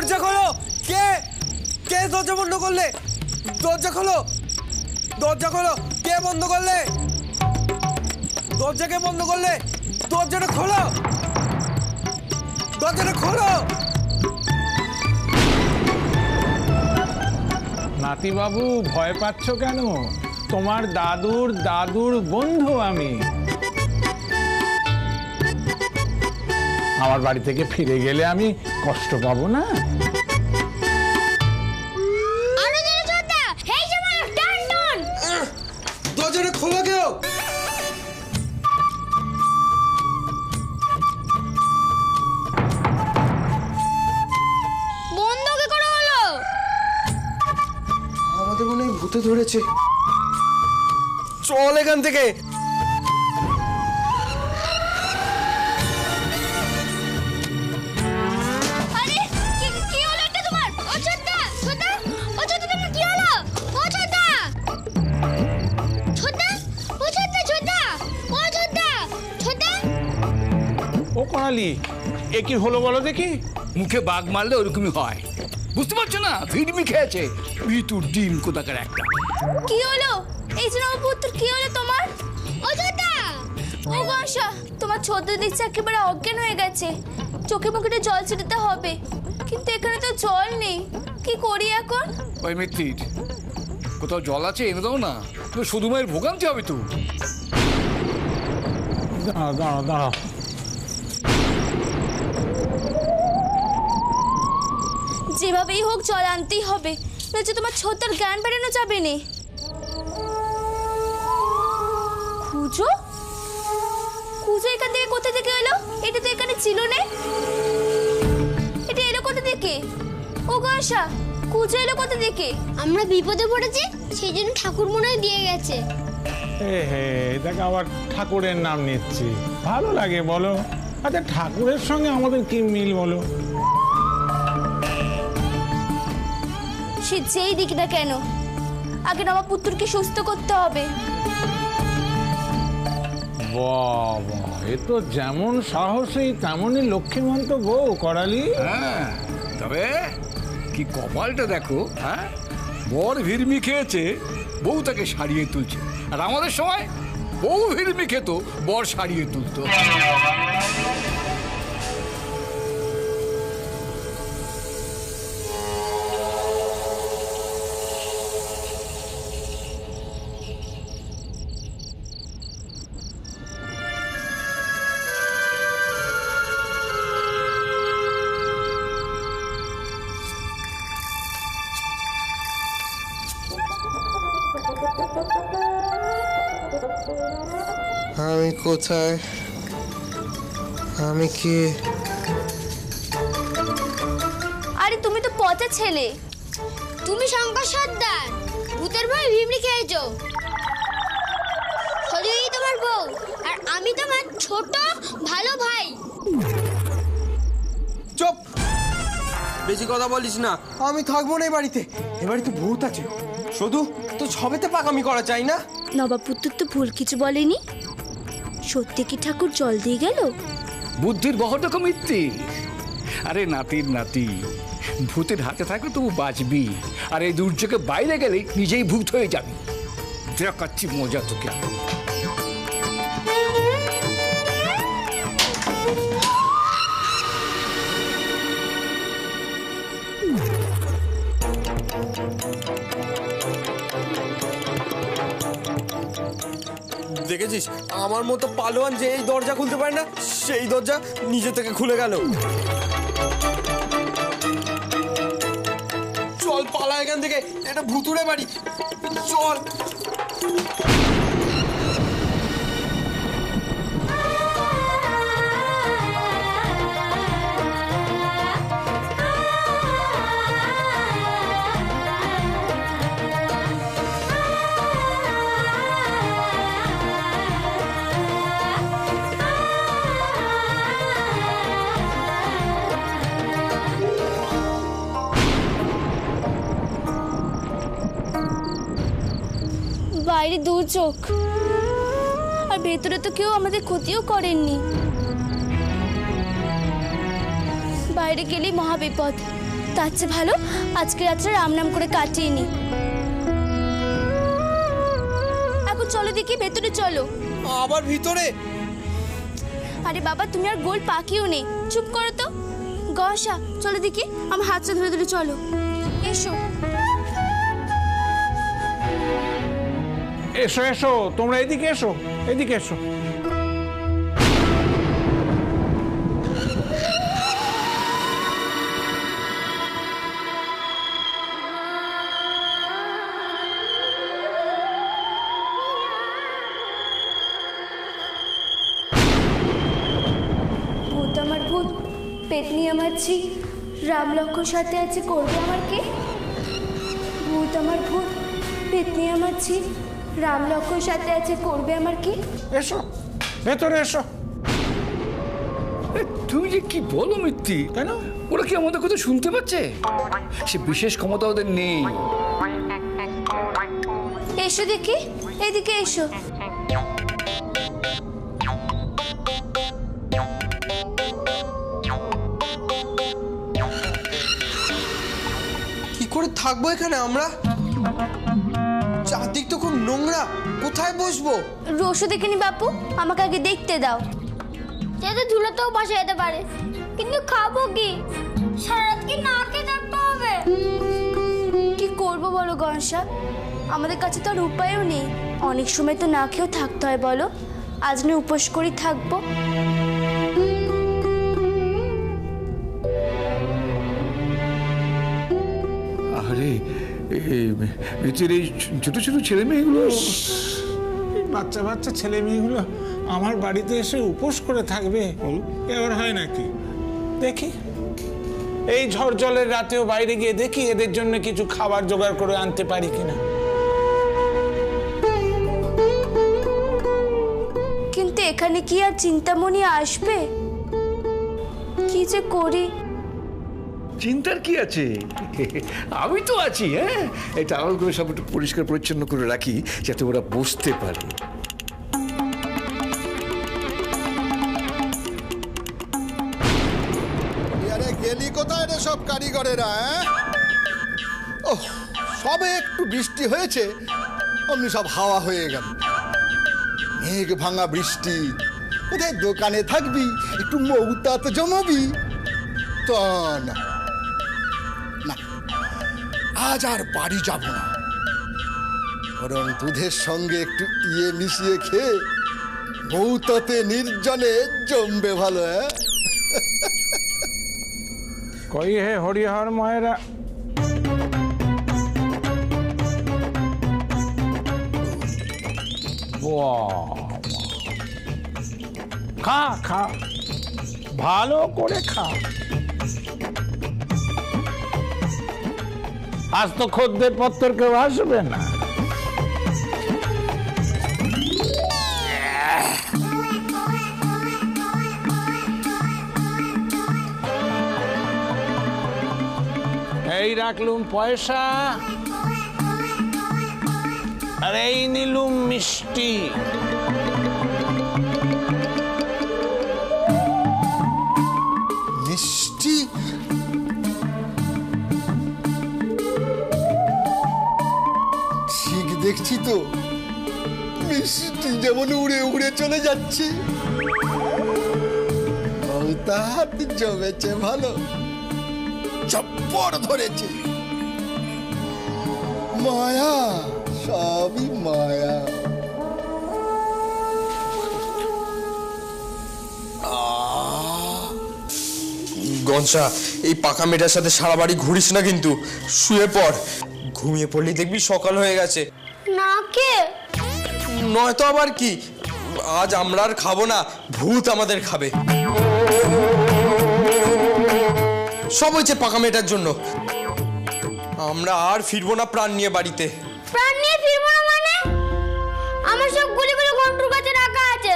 দরজা খোলো। কে কে দরজা বন্ধ করলে? দরজা খোলো, দরজা খোলো। কে বন্ধ করলে? দরজা কে বন্ধ করলে? দরজাটা খোলো, দরজাটা খোলো। নাতিবাবু ভয় পাচ্ছ কেন? তোমার দাদুর দাদুর বন্ধু আমি। আমার বাড়ি থেকে ফিরে গেলে আমি কষ্ট পাবো না? দরজাটা খোলো কেউ। বন্ধ কি করে হলো? আমাদের মনে হয় ভূতে ধরেছে। চল এখান থেকে। আরে কি হলো এটা তোমার? ও ছোটদা, ছোটদা, ও ছোটদা তোমার কি হলো? ও ছোটদা, ছোটদা, ও ছোটদা, ছোটদা, ও ছোটদা, ছোটদা। ও করালি, এ কি হলো বলো দেখি? মুখে বাঘ মারলে ওরকমই হয়, বুঝতে পারছো না? ভিড়মি খেয়েছে ভিতুর ডিম কোথাকার একটা। কি হলো? এই যে নবপুত্র, কি হলো তোমার? ও ছোটদা, ও গোসা, তোমার ছোট দেখছে একেবারে অজ্ঞান হয়ে গেছে। চোখে মুখে জল ছিটাতে হবে, কিন্তু এখানে তো জল নেই। কি করি এখন? ওই মিত্তির, কোথাও জল আছে এনে দাও না, তো শুধু মায়ের ভোগান্তি হবে তো। দাঁড়াও দাঁড়াও দাঁড়াও। যেভাবেই হোক জল আনতেই হবে, নয়তো তোমার ছোট্টার জ্ঞান বেরানো যাবে না। খুঁজো, খুঁজো এখান থেকে কোথা থেকে এলো? এটা তো এখানে ছিল না। এটা এলো কোথা থেকে? ও গাশা, খুঁজো এলো কোথা থেকে? আমরা বিপদে পড়েছি, সেই জন্য ঠাকুর মনে হয় দিয়ে গেছে। এ হে, দেখ আবার ঠাকুরের নাম নিচ্ছি, ভালো লাগে বলো? আচ্ছা ঠাকুরের সঙ্গে আমাদের কি মিল বলো? সে যেই দিক না কেন, আগে নবপুত্রকে সুস্থ করতে হবে। বাবা, এ তো যেমন সাহসী তেমনই লক্ষ্মীমন্ত বউ করালি। হ্যাঁ, তবে কি কপালটা দেখো। হ্যাঁ, বর ভিড়মি খেয়েছে, বউ তাকে সারিয়ে তুলছে। আর আমাদের সময় বউ ভিড়মি খেত, বর সারিয়ে তুলতো। আমি কোথায়? আমি কি? আরে তুমি তো পচা ছেলে। তুমি শঙ্কর সর্দার, ভূতের ভয় ভিমড়ি খেয়েছো। শরীরই তোমার বউ, আর আমি তোমার ছোট ভালো ভাই। চুপ, বেশি কথা বলিস না। আমি থাকবো না এই বাড়িতে। এ বাড়িতে ভূত আছে। শুধু তো সবেতে পাকামি করা চাই না। নবাবপুত্র তো ভুল কিছু বলেনি। সত্যি কি ঠাকুর জল দিয়ে গেল? বুদ্ধির বহর দেখো মিত্তি। আরে নাতির নাতি, ভূতের হাতে থাকলে তবু বাঁচবি, আর এই দুর্যোগে বাইরে গেলে নিজেই ভূত হয়ে যাবি। দেখাচ্ছি মজা তোকে। দেখেছিস, আমার মতো পালোয়ান যে এই দরজা খুলতে পারে না, সেই দরজা নিজে থেকে খুলে গেল। চল পালা এখান থেকে, এটা ভুতুড়ে বাড়ি। চল। বাইরে দুর্যোগ, আর ভেতরে তো কেউ আমাদের ক্ষতিও করেননি। বাইরে গেলেই মহাবিপদ। তার চেয়ে ভালো আজকে রাত্রে রাম নাম করে কাটিয়ে নি। এখন চলো দেখি ভেতরে চলো। আবার ভিতরে? আরে বাবা তুমি আর গোল পাকিও নেই, চুপ করো তো। গসা চলো দেখি, আমার হাতটা ধরে ধরে চলো। এসো এসো এসো, তোমরা এদিকে এসো, এদিকে এসো। ভূত আমার ভূত, পেতনি আমার ছি, রাম লক্ষ্মণ সাথে আছে করবে আমার কে? ভূত আমার ভূত, পেতনি আমার ছি, রাম লক্ষ্মণ সাথে আছে করবে আমার কি? এসো ভেতরে এসো। এ, তুমি যে কি বলো মিত্তি? কেন? ওরা কি আমাদের কথা শুনতে পাচ্ছে? সে বিশেষ ক্ষমতা ওদের নেই। এসো দেখি, এদিকে এসো। কি করে থাকবো এখানে আমরা? চারদিক তো খুব নোংরা, কোথায় বসবো? রসু দেখিনি বাপু, আমাকে আগে দেখতে দাও। যাতে ধুলোতেও বসে যেতে পারে, কিন্তু খাবো কি? সারারাত কি না খেয়ে থাকতে হবে? কি করবো বলো গনসা, আমাদের কাছে তো আর উপায়ও নেই। অনেক সময় তো না খেয়েও থাকতে হয় বলো। আজ না উপোস করেই থাকবো। আরে মিত্তির এই ছোট ছোট ছেলে মেয়েগুলো, বাচ্চা বাচ্চা ছেলে মেয়েগুলো আমার বাড়িতে এসে উপোস করে থাকবে, এবার হয় নাকি? দেখি এই ঝড় জলের রাতেও বাইরে গিয়ে দেখি এদের জন্য কিছু খাবার জোগাড় করে আনতে পারি কিনা। কিন্তু এখানে কি আর চিন্তামণি আসবে? কি যে করি। চিন্তার কি আছে? আমি তো আছি। হ্যাঁ, এই টাওয়ালগুলো সব একটু পরিষ্কার পরিচ্ছন্ন করে রাখি যাতে ওরা বসতে পারে। আরে গেলি কোথায় রে সব কারিগরেরা? ও সবে একটু বৃষ্টি হয়েছে, অমনি সব হাওয়া হয়ে গেল। মেঘ ভাঙা বৃষ্টি, কোথায় দোকানে থাকবি, একটু মৌতাতে জমাবি? তো না না, আজ আর বাড়ি যাব না, বরং দুধের সঙ্গে একটু মিশিয়ে খেয়ে মৌতাতে নির্জনে জমবে ভালো। হ্যাঁ, কই হে হরিহর ময়রা, খা খা, ভালো করে খা। আজ তো খদ্দের পত্তর কেউ আসবে না। এই রাখলুম পয়সা, আর এই নিলুম মিষ্টি। মিষ্টি? ঠিক দেখছি তো, মিষ্টি যেমন উড়ে উড়ে চলে যাচ্ছে, তাহার জমেছে ভালো, চপ্পর ধরেছে। মায়া, সবই মায়া। গনসা, এই পাকা মেয়েটার সাথে সারা বাড়ি ঘুরিস না কিন্তু। শুয়ে পড়, ঘুমিয়ে পড়লেই দেখবি সকাল হয়ে গেছে। না কে? নয়তো আবার কি, আজ আমরা আর খাবো না, ভূত আমাদের খাবে। সব হয়েছে পাকা মেয়েটার জন্য। আমরা আর ফিরবো না প্রাণ নিয়ে বাড়িতে। প্রাণ নিয়ে ফিরবো না মানে? আমার সব গুলিগুলো ঘন্টুর কাছে রাখা আছে,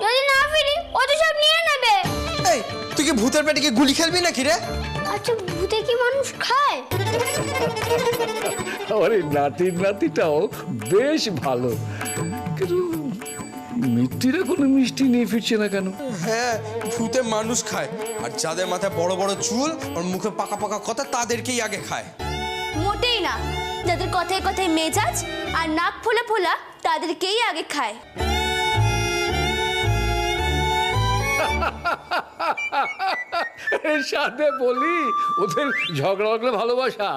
যদি না ফিরি ও তো সব নিয়ে নেবে। এই, তুই কি ভূতের পেটে গিয়ে গুলি খেলবি নাকি রে? আচ্ছা, ভূতে কি মানুষ খায়? আমার এই নাতির নাতিটাও বেশ ভালো, কিন্তু মিত্তিরা কোনো মিষ্টি নিয়ে ফিরছে না কেন? হ্যাঁ, ভূতে মানুষ খায়, আর যাদের মাথায় বড় বড় চুল আর মুখে পাকা পাকা কথা তাদেরকেই আগে খায়। মোটেই না, যাদের কথায় কথায় মেজাজ আর নাক ফোলা ফোলা তাদেরকেই আগে খায়। এর সাথে বলি ওদের ঝগড়া লাগলে ভালোবাসা।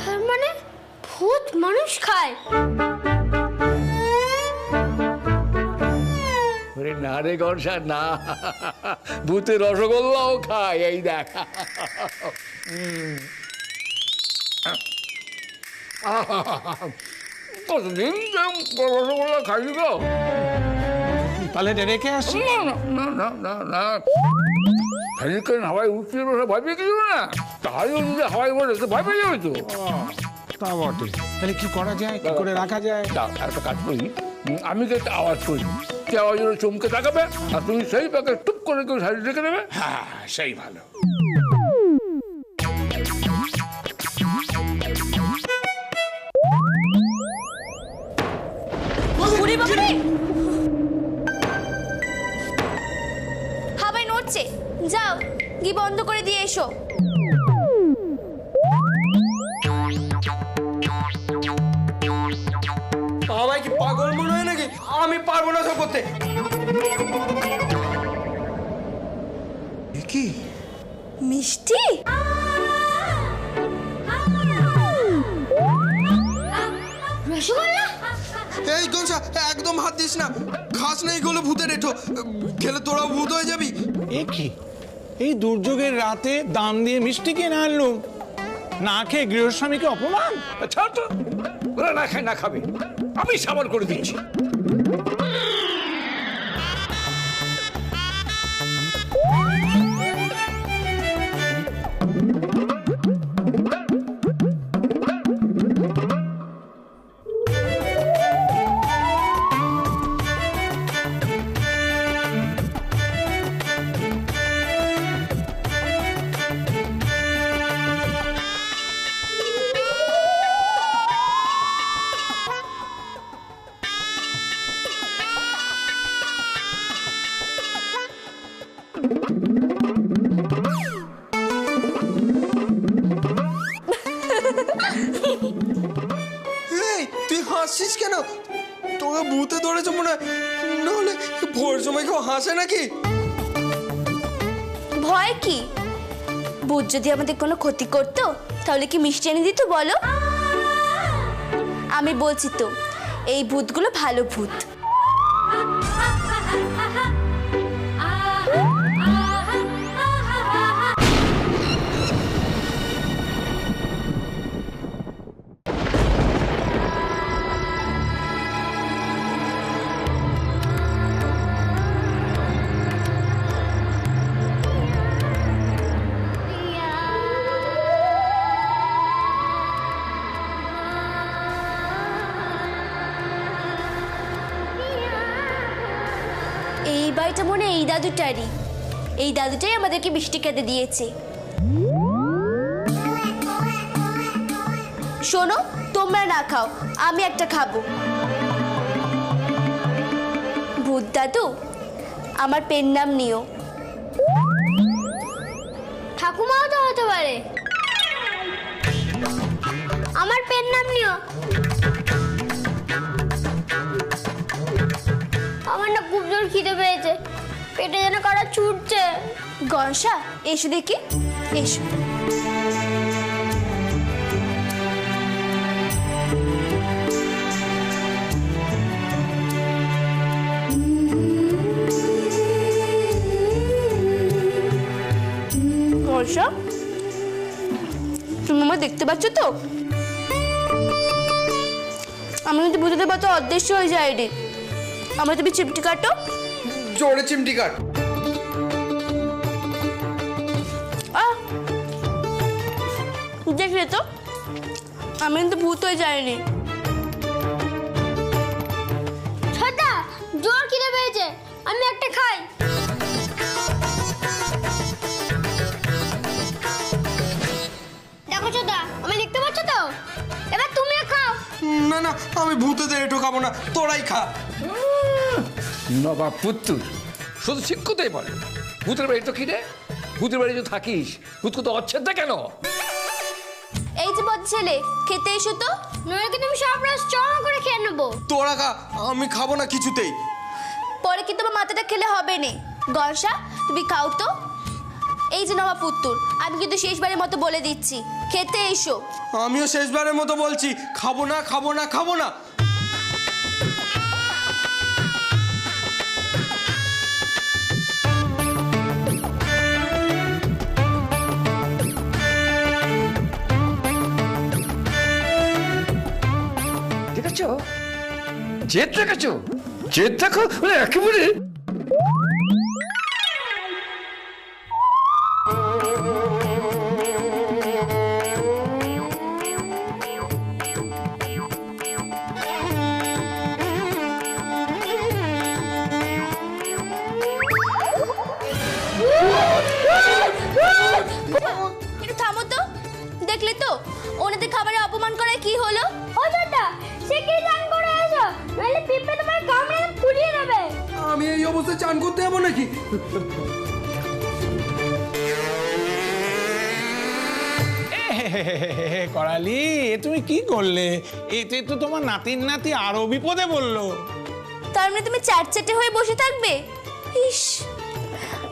তার মানে ভূত মানুষ খায়? ওরে না রে গরসা না, ভূতের রসগোল্লাও খায়, এই দেখ। কতদিন রসগোল্লা খাইনি গো। তাহলে রেখে আসি। না না না না না, হেলিকপ্টার হাওয়ায় উঠছিল ভয় পেয়ে গেছিল না, তাহলে যদি হাওয়ায় বলে তো ভয় পেয়ে যাবে তো। তা বটে, তাহলে কি করা যায়, কি করে রাখা যায়? দাও একটা কাজ করি, আমি তো একটা আওয়াজ করি, সে আওয়াজ হলে চমকে তাকাবে, আর তুমি সেই পাকে টুপ করে কেউ সাইড রেখে দেবে। হ্যাঁ, সেই ভালো। ওরে বাবারে! হাওয়ায় নড়ছে, যাও গিয়ে বন্ধ করে দিয়ে এসো। বাবাই কি পাগল মনে হয় নাকি? আমি পারবো না সব করতে। কি মিষ্টি? রসগোল্লা? এই গনসা, একদম হাত দিস না, খাস না, এগুলো ভূতের এঁঠো, খেলে তোরাও ভূত হয়ে যাবি। এ কি, এই দুর্যোগের রাতে দাম দিয়ে মিষ্টি কিনে আনলুম, না খেয়ে গৃহস্বামীকে অপমান? ছাড় তো, ওরা না খায় না খাবে, আমি সাবার করে দিচ্ছি। এই তুই হাসছিস কেন? তোকে ভূতে ধরেছে মনে হয়, নাহলে ভোর সময় কেউ হাসে নাকি? ভয় কি? ভূত যদি আমাদের কোনো ক্ষতি করতো তাহলে কি মিষ্টি এনে দিত বলো? আমি বলছি তো, এই ভূতগুলো ভালো ভূত। এই বাড়িটা মনে হয় এই দাদুটারই, এই দাদুটাই আমাদেরকে মিষ্টি খেতে দিয়েছে। শোনো, তোমরা না খাও, আমি একটা খাবো। ভূত দাদু, আমার পেন নাম নিও। ঠাকুমাও তো হতে পারে। আমার পেন নাম নিও। আমার না খুব জোর খিদে পেয়েছে, পেটে যেন কারা ছুটছে। গনসা, এসো দেখি, এসো। গনসা, তুমি আমার দেখতে পাচ্ছ তো? আমি কিন্তু বুঝতে পারতো অদৃশ্য হয়ে যায় রে। আমার তুমি চিমটি কাটো, জোরে চিমটি কাট। দেখলে তো, আমি কিন্তু ভূত হয়ে যাইনি। ছোটা, জোর খিদে পেয়েছে, আমি একটা খাই। দেখো ছোটা, আমি দেখতে পাচ্ছ তো? না না, আমি ভূতেদের এঁটো খাবো না, তোরাই খা। নবাব পুত্তুর শুধু শিক্ষকতাই বলে, ভূতের বাড়ি তো কি রে? ভূতের বাড়ি যদি থাকিস ভূতকে তো অচ্ছেদ কেন? এই যে বদ ছেলে, খেতে এসো তো। নইলে কিন্তু আমি সব রস চড়া করে খেয়ে নেবো। তোরা খা, আমি খাবো না কিছুতেই। পরে কি তোমার মাথাটা খেলে হবে না। গনসা, তুমি খাও তো। এই যে নবাব পুত্তুর, আমি কিন্তু শেষবারের মতো বলে দিচ্ছি, খেতে এসো। আমিও শেষবারের মতো বলছি, খাবো না খাবো না খাবো না। দেখেছো? জেদ দেখেছো? জেদ দেখো একেবারে। একটু থামো তো। দেখলে তো ওনাদের খাবারে অপমান করায় কি হলো। ও ছোটা, সে কি জান করে এসো, নইলে পিঁপড়ে তোমার কামড়ে ফুলিয়ে দেবে। আমি এই অবস্থায় চান করতে যাবো নাকি? করালি, এ তুমি কি করলে? এতে তো তোমার নাতির নাতি আরো বিপদে বললো। তার মানে তুমি চ্যাটচ্যাটে হয়ে বসে থাকবে? ইস,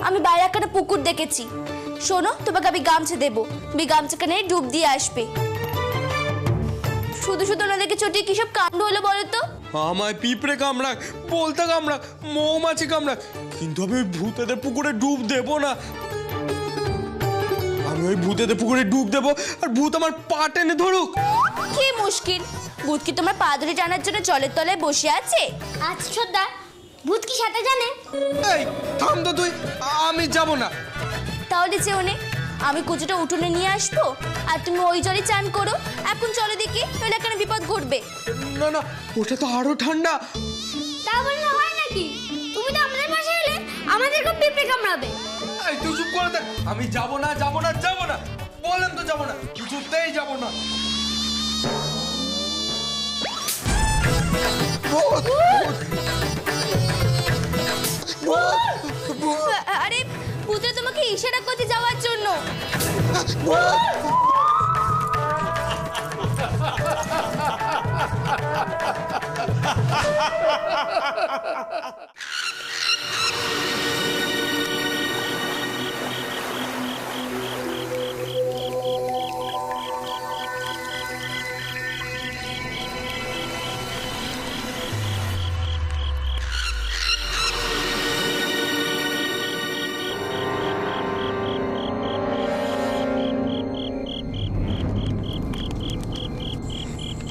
আমি বাইরে একটা পুকুর দেখেছি। শোনো, তোমাকে আমি গামছা দেবো, তুমি গামছাকে নিয়ে ডুব দিয়ে আসবে। শুধু শুধু ওনাদেরকে চটিয়ে কি সব কাণ্ড হলো বলো তো। আমায় পিঁপড়ে কামড়াক, বলতে কামড়াক, মৌমাছি কামড়াক, কিন্তু আমি ওই ভূতেদের পুকুরে ডুব দেবো না। আমি ওই ভূতেদের পুকুরে ডুব দেবো আর ভূত আমার পা টেনে ধরুক। কি মুশকিল, ভূত কি তোমার পা ধরে টানার জন্য জলের তলায় বসে আছে? আচ্ছা ছোটদা, ভূত কি সাঁতার জানে? এই থাম তো তুই, আমি যাব না। তাহলে যেও নে, আমি কুচুটা উঠোনে নিয়ে আসবো আর তুমি ওই জলে চান করো। এখন চলো দেখি, নইলে এখানে বিপদ ঘটবে। না না, ওটা তো আরো ঠান্ডা। তা বললে হয় নাকি? তুমি তো আমাদের পাশে এলে আমাদেরকে পিঁপড়ে কামড়াবে। এই তুই চুপ করে দেখ, আমি যাব না যাব না যাব না, বললাম তো যাব না, কিছুতেই যাব না। ভূত, ভূত, আরে ভূতে তোমাকে ইশারা করতে যাওয়ার জন্য।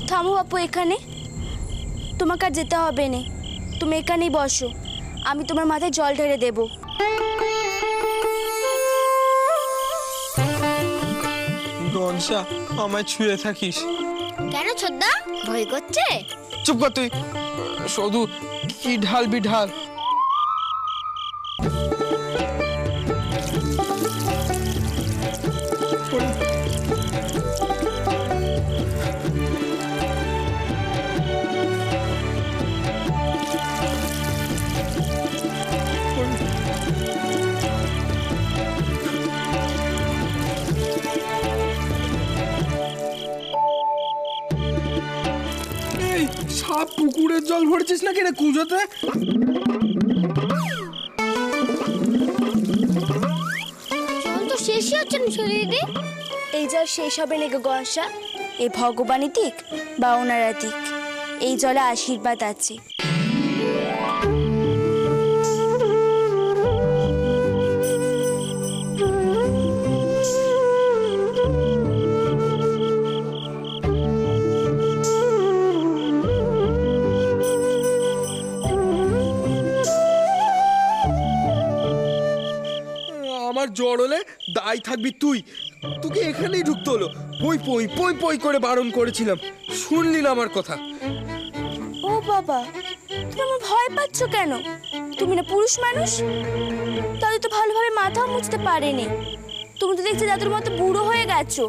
থামো বাপু, এখানে তোমাকে আর যেতে হবে না। তুমি এখানেই বসো, আমি তোমার মাথায় জল ঢেলে দেবো। গনসা, আমায় ছুঁয়ে থাকিস। কেন ছোটদা, ভয় করছে? চুপ কর তুই, শুধু কি ঢালবি ঢাল। এই সাপ পুকুরের জল ভরছিস নাকি রে কুজোতে? জল তো শেষই হচ্ছে না শরীরে। এই জল শেষ হবে না গো গনসা, এ ভগবানই দিক বা ওনারা দিক, এই জলে আশীর্বাদ আছে। আমার জ্বর হলে দায় থাকবি তুই, তোকে এখানেই ঢুকতে হলো। পই পই পই পই করে বারণ করেছিলাম, শুনলি না আমার কথা। ও বাবা, তুমি আমার ভয় পাচ্ছ কেন? তুমি না পুরুষ মানুষ, তাহলে তো ভালোভাবে মাথাও মুছতে পারেনি। তুমি তো দেখছি দাদুর মতো বুড়ো হয়ে গেছো।